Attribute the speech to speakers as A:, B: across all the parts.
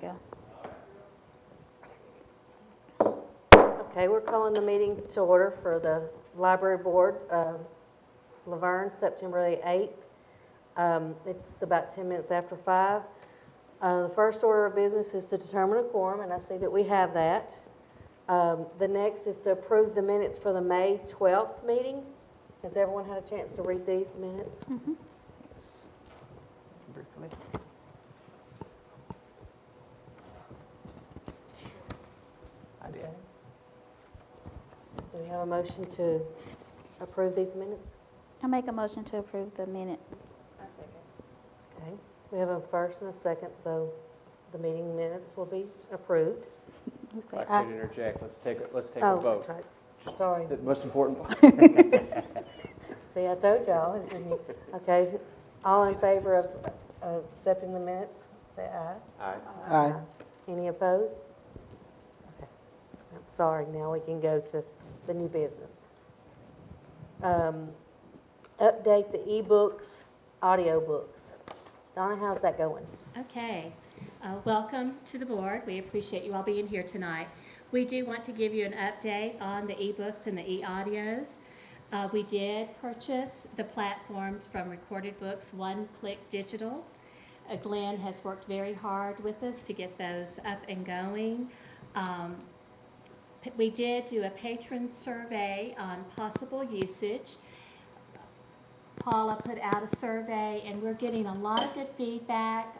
A: go.
B: Okay, we're calling the meeting to order for the Library Board, Laverne, September the 8th. It's about 10 minutes after 5. The first order of business is to determine a quorum, and I see that we have that. The next is to approve the minutes for the May 12th meeting. Has everyone had a chance to read these minutes?
A: Mm-hmm.
C: Briefly. I did.
B: Do we have a motion to approve these minutes?
A: I make a motion to approve the minutes.
B: Okay, we have a first and a second, so the meeting minutes will be approved.
A: You say
C: If
A: aye.
C: I could interject, let's take a
B: Oh,
C: vote.
B: that's right. Sorry.
C: The most important part.
B: See, I told y'all. Okay, all in favor of accepting the minutes, say aye.
C: Aye.
D: Aye.
B: Any opposed? Okay, I'm sorry, now we can go to the new business. Update the ebooks, audiobooks. Donna, how's that going?
E: Okay, welcome to the board. We appreciate you all being here tonight. We do want to give you an update on the ebooks and the e-audios. We did purchase the platforms from Recorded Books, One Click Digital. Glenn has worked very hard with us to get those up and going. We did do a patron survey on possible usage. Paula put out a survey, and we're getting a lot of good feedback.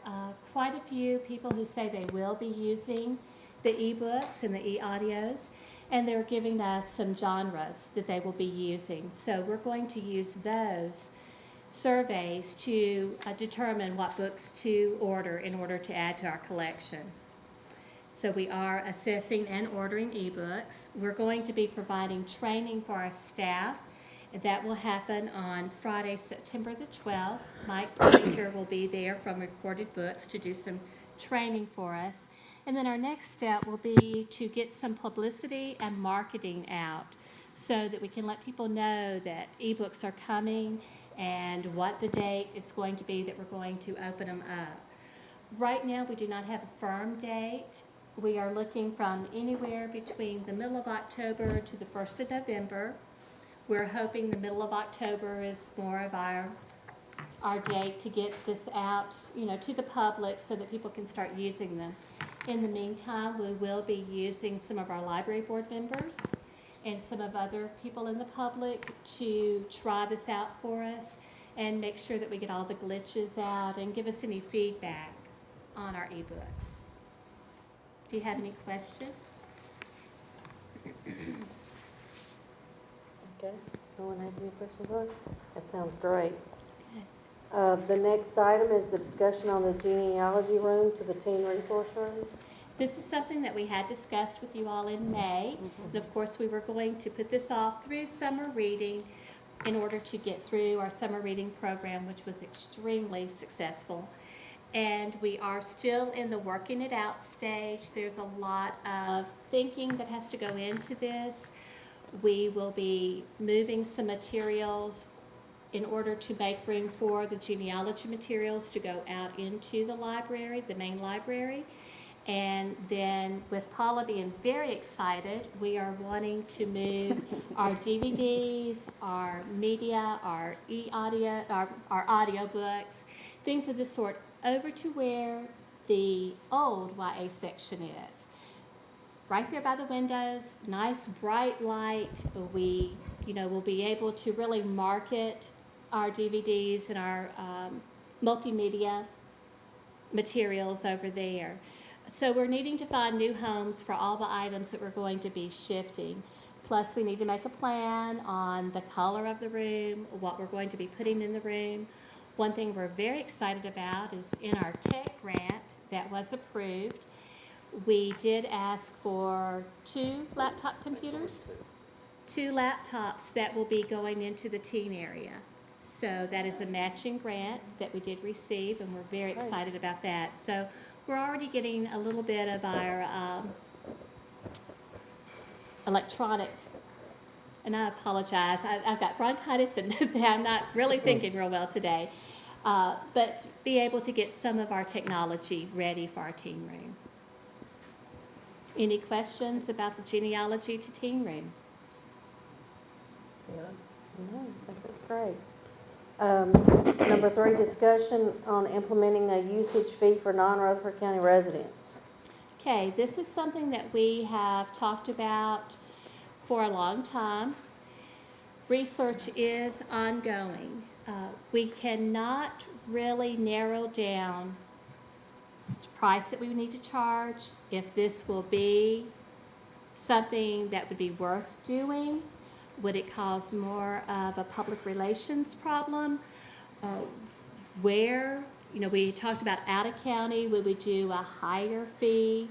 E: Quite a few people who say they will be using the ebooks and the e-audios, and they're giving us some genres that they will be using. So we're going to use those surveys to determine what books to order in order to add to our collection. So we are assessing and ordering ebooks. We're going to be providing training for our staff. That will happen on Friday, September the 12th. Mike Painter will be there from Recorded Books to do some training for us. And then our next step will be to get some publicity and marketing out so that we can let people know that ebooks are coming and what the date is going to be that we're going to open them up. Right now, we do not have a firm date. We are looking from anywhere between the middle of October to the 1st of November. We're hoping the middle of October is more of our date to get this out, to the public so that people can start using them. In the meantime, we will be using some of our library board members and some of other people in the public to try this out for us and make sure that we get all the glitches out and give us any feedback on our ebooks. Do you have any questions?
B: Okay, no one has any questions on it? That sounds great. The next item is the discussion on the Genealogy Room to the Teen Resource Room.
E: This is something that we had discussed with you all in May. And of course, we were going to put this off through summer reading in order to get through our summer reading program, which was extremely successful. And we are still in the working it out stage. There's a lot of thinking that has to go into this. We will be moving some materials in order to make room for the genealogy materials to go out into the library, the main library. And then with Paula being very excited, we are wanting to move our DVDs, our media, our e-audio, our audiobooks, things of this sort over to where the old YA section is. Right there by the windows, nice bright light. We, will be able to really market our DVDs and our multimedia materials over there. So we're needing to find new homes for all the items that we're going to be shifting. Plus, we need to make a plan on the color of the room, what we're going to be putting in the room. One thing we're very excited about is in our tech grant that was approved, we did ask for 2 laptop computers, 2 laptops that will be going into the teen area. So that is a matching grant that we did receive, and we're very excited about that. So we're already getting a little bit of our electronic, and I apologize, I've got bronchitis and I'm not really thinking real well today, but be able to get some of our technology ready for our teen room. Any questions about the genealogy to teen room?
B: No, I think that's great. Number 3, discussion on implementing a usage fee for non-Rutherford County residents.
E: Okay, this is something that we have talked about for a long time. Research is ongoing. We cannot really narrow down the price that we would need to charge, if this will be something that would be worth doing. Would it cause more of a public relations problem? Where, we talked about out of county, would we do a higher fee?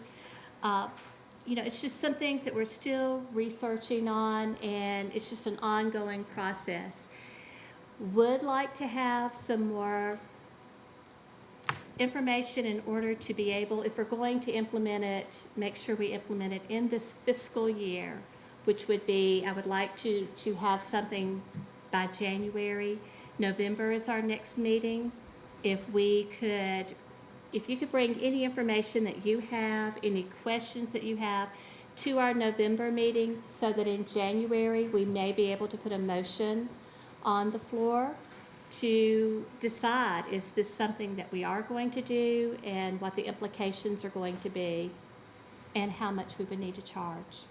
E: It's just some things that we're still researching on, and it's just an ongoing process. Would like to have some more information in order to be able, if we're going to implement it, make sure we implement it in this fiscal year, which would be, I would like to have something by January. November is our next meeting. If you could bring any information that you have, any questions that you have to our November meeting, so that in January we may be able to put a motion on the floor to decide, is this something that we are going to do, and what the implications are going to be, and how much we would need to charge.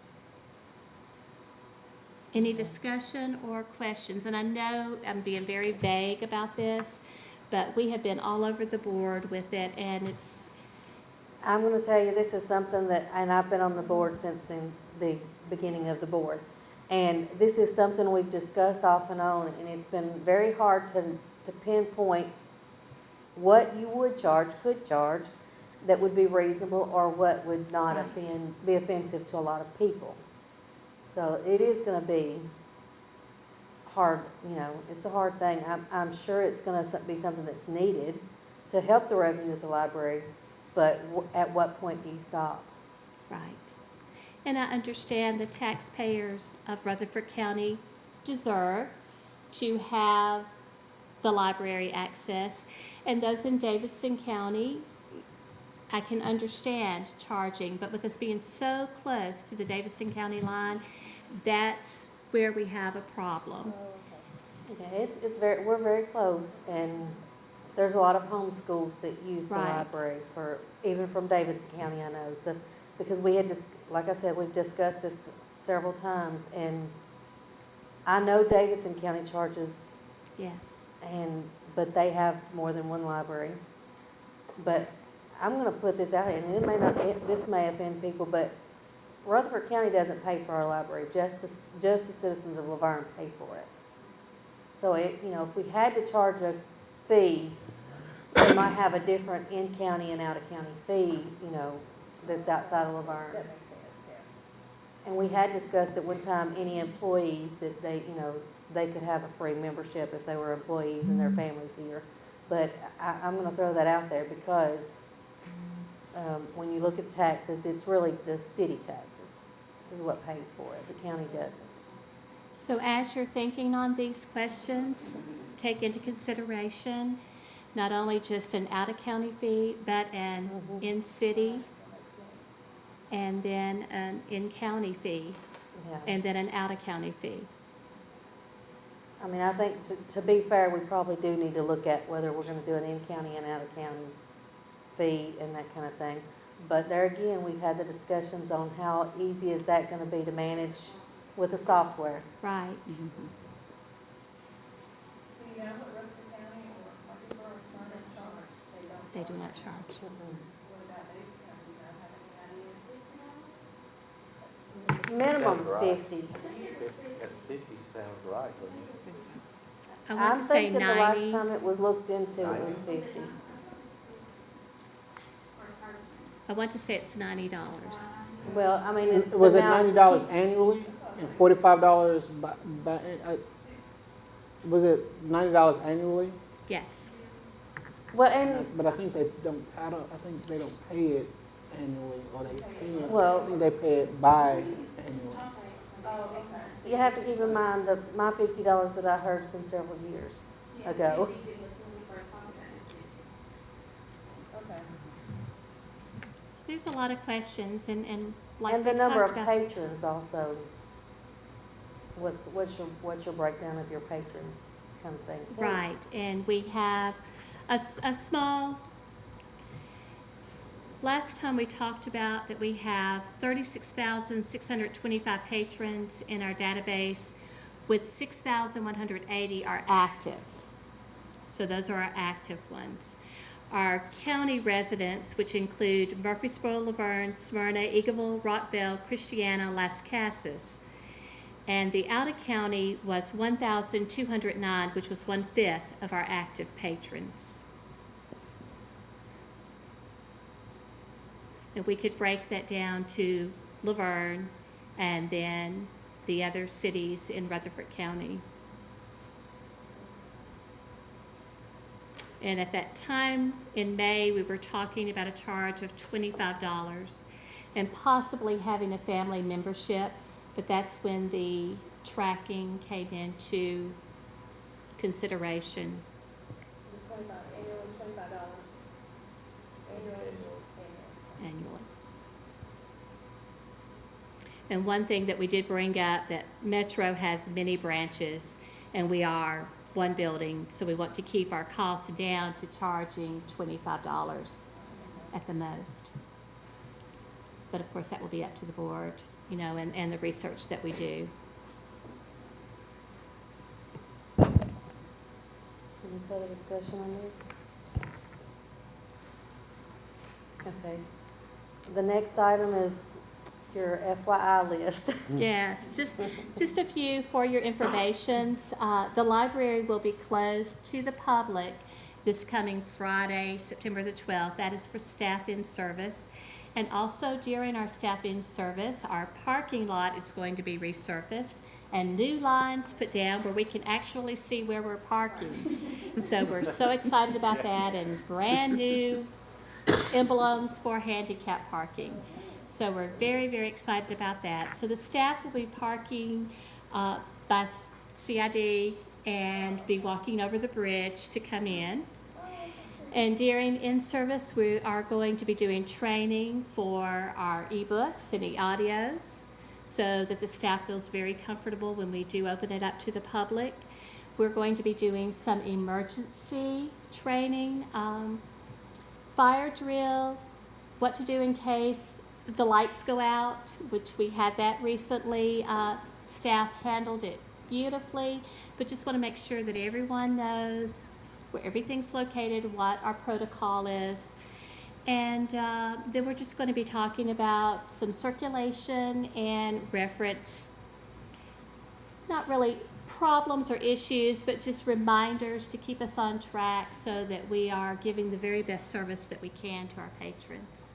E: Any discussion or questions? And I know I'm being very vague about this, but we have been all over the board with it, and it's,
B: I'm going to tell you, this is something that, and I've been on the board since the beginning of the board. And this is something we've discussed off and on, and it's been very hard to pinpoint what you could charge, that would be reasonable, or what would not be offensive to a lot of people. So it is going to be hard, it's a hard thing. I'm sure it's going to be something that's needed to help the revenue of the library, but at what point do you stop?
E: right. And I understand the taxpayers of Rutherford County deserve to have the library access, and those in Davidson County, I can understand charging, but with us being so close to the Davidson County line, that's where we have a problem.
B: Okay, we're very close, and there's a lot of homeschools that use the
E: Right.
B: library even from Davidson County, I know. So, because we had like I said, we've discussed this several times, and I know Davidson County charges,
E: Yes.
B: but they have more than one library. But I'm going to put this out here, and this may offend people, but Rutherford County doesn't pay for our library. Just the citizens of Laverne pay for it. So if we had to charge a fee, we might have a different in-county and out-of-county fee, that's outside of Laverne. And we had discussed at one time any employees that they could have a free membership if they were employees and their families here. But I'm going to throw that out there because when you look at taxes, it's really the city taxes is what pays for it. The county doesn't.
E: So as you're thinking on these questions, take into consideration not only just an out-of-county fee, but an in-city, and then an in-county fee,
B: Yeah.
E: and then an out-of-county fee.
B: I mean, I think to be fair, we probably do need to look at whether we're going to do an in-county and out-of-county fee and that kind of thing. But there again, we've had the discussions on how easy is that going to be to manage with the software.
E: Right. They do not charge.
B: Minimum
D: Sounds right.
B: 50.
D: That's 50 sounds right, wouldn't it?
E: I want
B: I'm
E: to say
B: thinking the last
E: 90.
B: time it was looked into, it was
D: 90.
B: 50.
E: I want to say it's $90.
B: Well, I mean,
C: Was it
B: now-
C: $90 annually and $45 was it $90 annually?
E: Yes.
B: Well, and
C: But I think they don't, I think they don't pay it annually, or they pay it,
B: Well-
C: I think they pay it bi-annually.
B: you have to keep in mind that my $50 that I heard has been several years ago.
E: there's a lot of questions, and like
B: And the
E: we've
B: number
E: talked
B: of
E: about.
B: patrons also. What's your breakdown of your patrons kind of thing? too?
E: Right, and we have a small, last time we talked about that we have 36,625 patrons in our database, with 6,180 are active. So those are our active ones. Our county residents, which include Murfreesboro, Laverne, Smyrna, Eagleville, Rockville, Christiana, Las Casas. And the out-of-county was 1,209, which was 1/5 of our active patrons. And we could break that down to Laverne and then the other cities in Rutherford County. And at that time in May, we were talking about a charge of $25 and possibly having a family membership, but that's when the tracking came into consideration. Annually. And one thing that we did bring up, that Metro has many branches, and we are one building, so we want to keep our costs down to charging $25 at the most. But of course, that will be up to the board, you know, and the research that we do.
B: Any further discussion on this? Okay. The next item is your FYI list.
E: Yes, just a few for your information. The library will be closed to the public this coming Friday, September the 12th. That is for staff in service. And also during our staff in service, our parking lot is going to be resurfaced and new lines put down where we can actually see where we're parking. So we're so excited about that, and brand new emblems for handicap parking. So we're very, very excited about that. So the staff will be parking by CID and be walking over the bridge to come in. And during in-service, we are going to be doing training for our ebooks and e-audios so that the staff feels very comfortable when we do open it up to the public. We're going to be doing some emergency training, fire drill, what to do in case the lights go out, which we had that recently. Staff handled it beautifully, but just want to make sure that everyone knows where everything's located, what our protocol is. And then we're just going to be talking about some circulation and reference, not really problems or issues, but just reminders to keep us on track so that we are giving the very best service that we can to our patrons.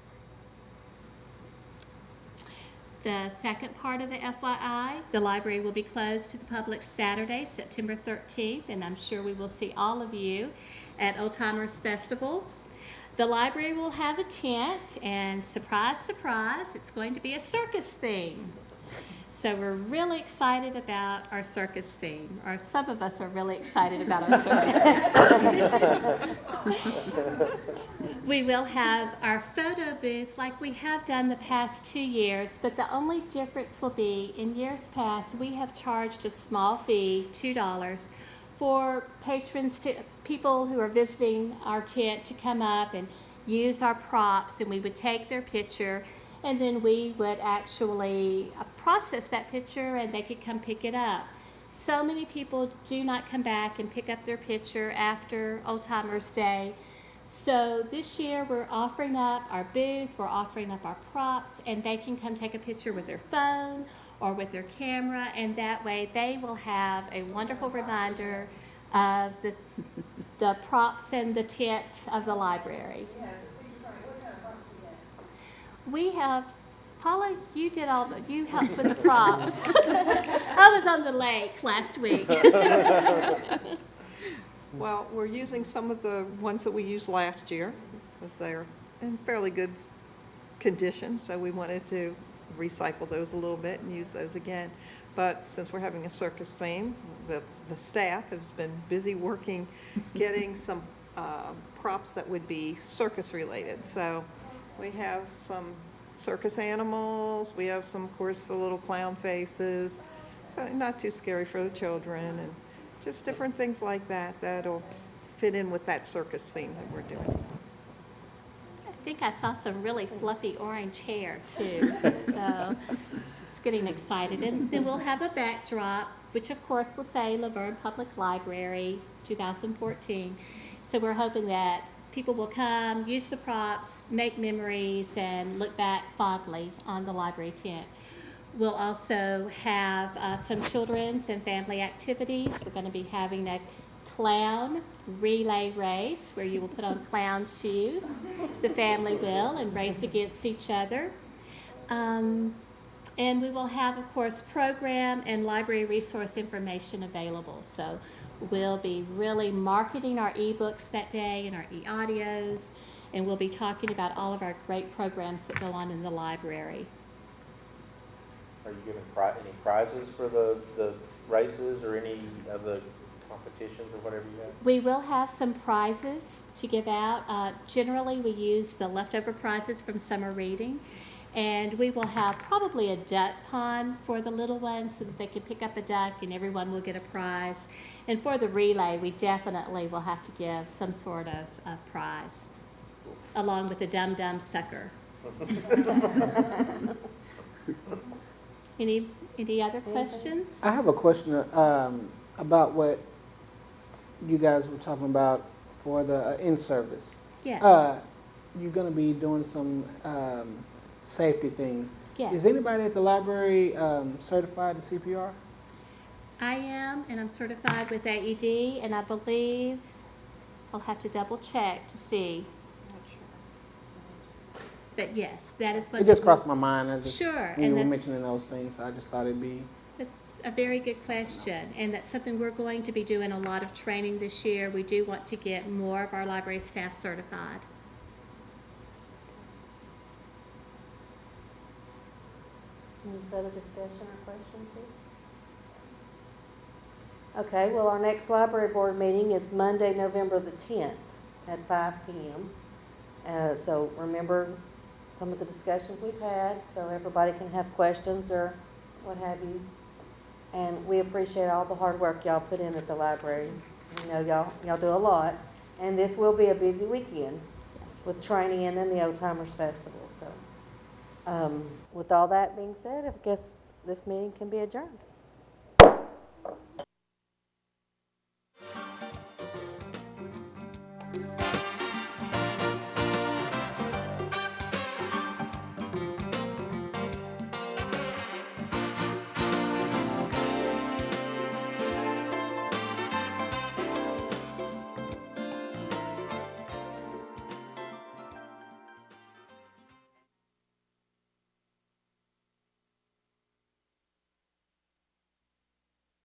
E: The second part of the FYI, the library will be closed to the public Saturday, September 13th, and I'm sure we will see all of you at Old Timers Festival. The library will have a tent, and surprise, surprise, it's going to be a circus theme. So we're really excited about our circus theme, or some of us are really excited about our circus theme. We will have our photo booth like we have done the past 2 years, but the only difference will be in years past, we have charged a small fee, $2, for patrons, to people who are visiting our tent, to come up and use our props, and we would take their picture, and then we would actually process that picture and they could come pick it up. So many people do not come back and pick up their picture after Old Timers Day. So this year we're offering up our booth, we're offering up our props, and they can come take a picture with their phone or with their camera, and that way they will have a wonderful reminder of the props and the tent of the library. We have, Paula, you did all the, you helped with the props. I was on the lake last week.
F: Well, we're using some of the ones that we used last year because they're in fairly good condition, so we wanted to recycle those a little bit and use those again. But since we're having a circus theme, the staff has been busy working, getting some props that would be circus related. So We have some circus animals, we have some, of course, the little clown faces, so not too scary for the children, and just different things like that that'll fit in with that circus theme that we're doing.
E: I think I saw some really fluffy orange hair too, so it's getting excited. And then we'll have a backdrop, which of course will say Laverne Public Library 2014. So we're hoping that people will come, use the props, make memories, and look back fondly on the library tent. We'll also have some children's and family activities. We're going to be having a clown relay race where you will put on clown shoes. The family will and race against each other. And we will have, of course, program and library resource information available. So we'll be really marketing our ebooks that day and our e-audios, and we'll be talking about all of our great programs that go on in the library.
D: Are you giving any prizes for the races or any of the competitions or whatever you have?
E: We will have some prizes to give out. Generally, we use the leftover prizes from summer reading, and we will have probably a duck pond for the little ones so that they can pick up a duck and everyone will get a prize. And for the relay, we definitely will have to give some sort of prize, along with a dum-dum sucker. Any other questions?
C: I have a question about what you guys were talking about for the in-service.
E: Yes.
C: You're going to be doing some safety things.
E: Yes.
C: Is anybody at the library certified to CPR?
E: I am, and I'm certified with AED, and I believe I'll have to double check to see. But yes, that is what.
C: It just crossed my mind. I just,
E: Sure,
C: when you
E: and
C: were
E: that's,
C: mentioning those things, I just thought it'd be.
E: that's a very good question, and that's something we're going to be doing a lot of training this year. We do want to get more of our library staff certified.
B: Any further discussion or questions here? Okay, well, our next library board meeting is Monday, November the 10th at 5 p.m. So remember some of the discussions we've had, so everybody can have questions or what have you. And we appreciate all the hard work y'all put in at the library. You know, y'all do a lot. And this will be a busy weekend with training and then the Old Timers Festival. So with all that being said, I guess this meeting can be adjourned.